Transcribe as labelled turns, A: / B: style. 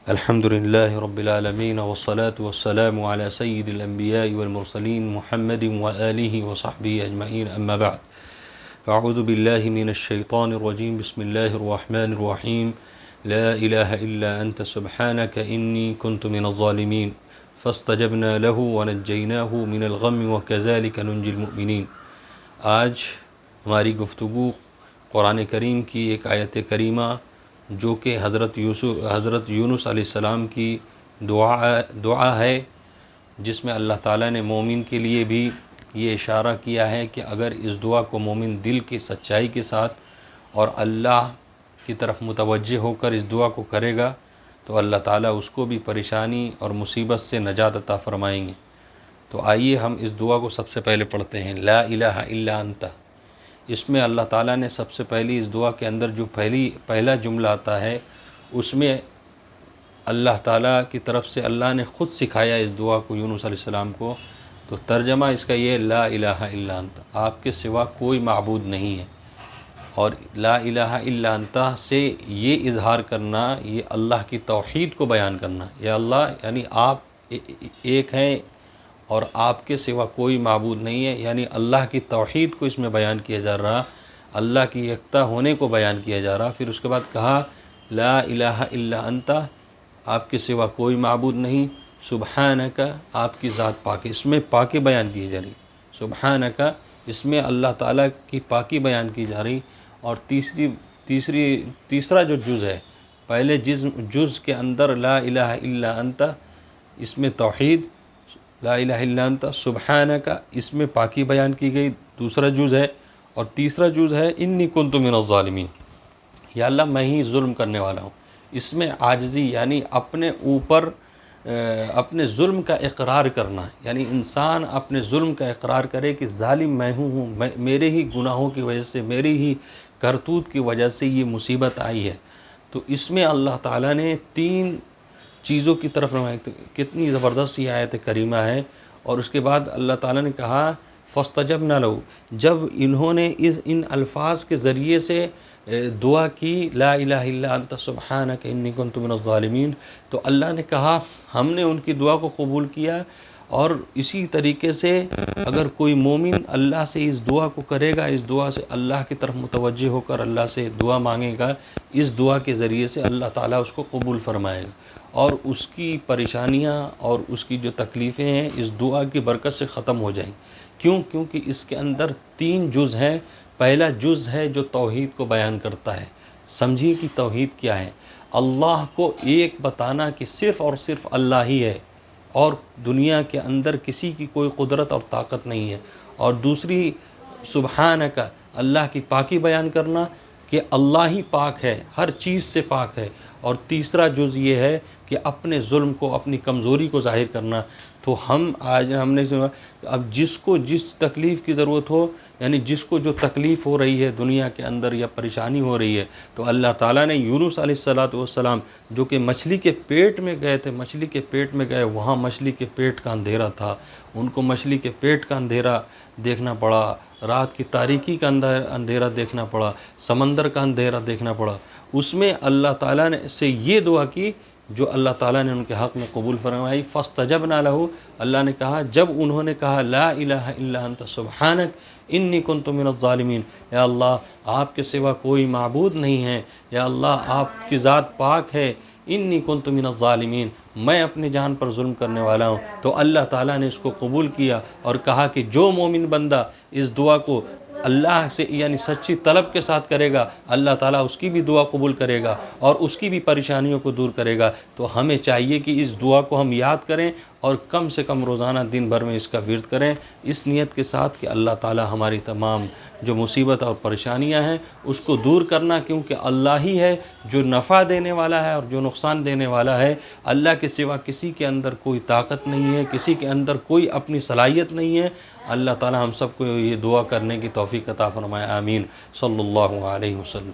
A: الحمد لله رب العالمين والصلاة والسلام على سيد الأنبياء والمرسلين محمد وآله وصحبه أجمعين أما بعد فأعوذ بالله من الشيطان الرجيم بسم الله الرحمن الرحيم لا إله إلا أنت سبحانك إني كنت من الظالمين فاستجبنا له ونجيناه من الغم وكذلك ننجي المؤمنين۔ آج ہماری گفتگو قرآن کریم کی ایک آیت کریمہ جو کہ حضرت یونس علیہ السلام کی دعا ہے، جس میں اللہ تعالیٰ نے مومن کے لیے بھی یہ اشارہ کیا ہے کہ اگر اس دعا کو مومن دل کی سچائی کے ساتھ اور اللہ کی طرف متوجہ ہو کر اس دعا کو کرے گا تو اللہ تعالیٰ اس کو بھی پریشانی اور مصیبت سے نجات عطا فرمائیں گے۔ تو آئیے ہم اس دعا کو سب سے پہلے پڑھتے ہیں، لا الہ الا انت۔ اس میں اللہ تعالیٰ نے سب سے پہلی اس دعا کے اندر جو پہلا جملہ آتا ہے، اس میں اللہ تعالیٰ کی طرف سے اللہ نے خود سکھایا اس دعا کو یونس علیہ السلام کو۔ تو ترجمہ اس کا یہ لا الہ الا انت، آپ کے سوا کوئی معبود نہیں ہے۔ اور لا الہ الا انت سے یہ اظہار کرنا، یہ اللہ کی توحید کو بیان کرنا، یا اللہ یعنی آپ ایک ہیں اور آپ کے سوا کوئی معبود نہیں ہے، یعنی اللہ کی توحید کو اس میں بیان کیا جا رہا، اللہ کی یکتا ہونے کو بیان کیا جا رہا۔ پھر اس کے بعد کہا لا الہ الا انت، آپ کے سوا کوئی معبود نہیں، سبحانک، آپ کی ذات پاک ہے۔ اس میں پاکی بیان کی جا رہی، سبحانک، اس میں اللہ تعالیٰ کی پاکی بیان کی جا رہی۔ اور تیسرا جو جز ہے، پہلے جز کے اندر لا الہ الا انت، اس میں توحید، لا الہ الا انت سبحانک، اس میں پاکی بیان کی گئی، دوسرا جز ہے۔ اور تیسرا جز ہے انی کنت من الظالمین، یا اللہ میں ہی ظلم کرنے والا ہوں۔ اس میں عاجزی یعنی اپنے اوپر اپنے ظلم کا اقرار کرنا، یعنی انسان اپنے ظلم کا اقرار کرے کہ ظالم میں ہوں، میرے ہی گناہوں کی وجہ سے، میری ہی کرتوت کی وجہ سے یہ مصیبت آئی ہے۔ تو اس میں اللہ تعالیٰ نے 3 چیزوں کی طرف روایت، کتنی زبردست یہ آیت کریمہ ہے۔ اور اس کے بعد اللہ تعالیٰ نے کہا فاستجبنا له، جب انہوں نے ان الفاظ کے ذریعے سے دعا کی لا الہ الا انت سبحانک انی کنت من الظالمین، تو اللہ نے کہا ہم نے ان کی دعا کو قبول کیا۔ اور اسی طریقے سے اگر کوئی مومن اللہ سے اس دعا کو کرے گا، اس دعا سے اللہ کی طرف متوجہ ہو کر اللہ سے دعا مانگے گا، اس دعا کے ذریعے سے اللہ تعالیٰ اس کو قبول فرمائے گا، اور اس کی پریشانیاں اور اس کی جو تکلیفیں ہیں اس دعا کی برکت سے ختم ہو جائیں۔ کیونکہ اس کے اندر 3 جز ہیں۔ پہلا جز ہے جو توحید کو بیان کرتا ہے۔ سمجھیے کہ توحید کیا ہے، اللہ کو ایک بتانا کہ صرف اور صرف اللہ ہی ہے اور دنیا کے اندر کسی کی کوئی قدرت اور طاقت نہیں ہے۔ اور دوسری سبحانک، اللہ کی پاکی بیان کرنا کہ اللہ ہی پاک ہے، ہر چیز سے پاک ہے۔ اور تیسرا جز یہ ہے کہ اپنے ظلم کو، اپنی کمزوری کو ظاہر کرنا۔ تو ہم نے اب جس کو جس تکلیف کی ضرورت ہو، یعنی جس کو جو تکلیف ہو رہی ہے دنیا کے اندر یا پریشانی ہو رہی ہے، تو اللہ تعالیٰ نے یونس علیہ السلام جو کہ مچھلی کے پیٹ میں گئے تھے، مچھلی کے پیٹ میں گئے، وہاں مچھلی کے پیٹ کا اندھیرا تھا، ان کو مچھلی کے پیٹ کا اندھیرا دیکھنا پڑا، رات کی تاریکی کا اندھیرا دیکھنا پڑا، سمندر کا اندھیرا دیکھنا پڑا۔ اس میں اللہ تعالیٰ نے سے یہ دعا کی جو اللہ تعالیٰ نے ان کے حق میں قبول فرمائی۔ فاستجبنا له، اللہ نے کہا جب انہوں نے کہا لا الہ الا انت سبحانک انی کنت من الظالمین، یا اللہ آپ کے سوا کوئی معبود نہیں ہے، یا اللہ آپ کی ذات پاک ہے، انی کنت من الظالمین، میں اپنی جان پر ظلم کرنے والا ہوں، تو اللہ تعالیٰ نے اس کو قبول کیا اور کہا کہ جو مومن بندہ اس دعا کو اللہ سے یعنی سچی طلب کے ساتھ کرے گا، اللہ تعالیٰ اس کی بھی دعا قبول کرے گا اور اس کی بھی پریشانیوں کو دور کرے گا۔ تو ہمیں چاہیے کہ اس دعا کو ہم یاد کریں اور کم سے کم روزانہ دن بھر میں اس کا ورد کریں، اس نیت کے ساتھ کہ اللہ تعالیٰ ہماری تمام جو مصیبت اور پریشانیاں ہیں اس کو دور کرنا، کیونکہ اللہ ہی ہے جو نفع دینے والا ہے اور جو نقصان دینے والا ہے۔ اللہ کے سوا کسی کے اندر کوئی طاقت نہیں ہے، کسی کے اندر کوئی اپنی صلاحیت نہیں ہے۔ اللہ تعالیٰ ہم سب کو یہ دعا کرنے کی توفیق عطا فرمائے، آمین، صلی اللہ علیہ وسلم۔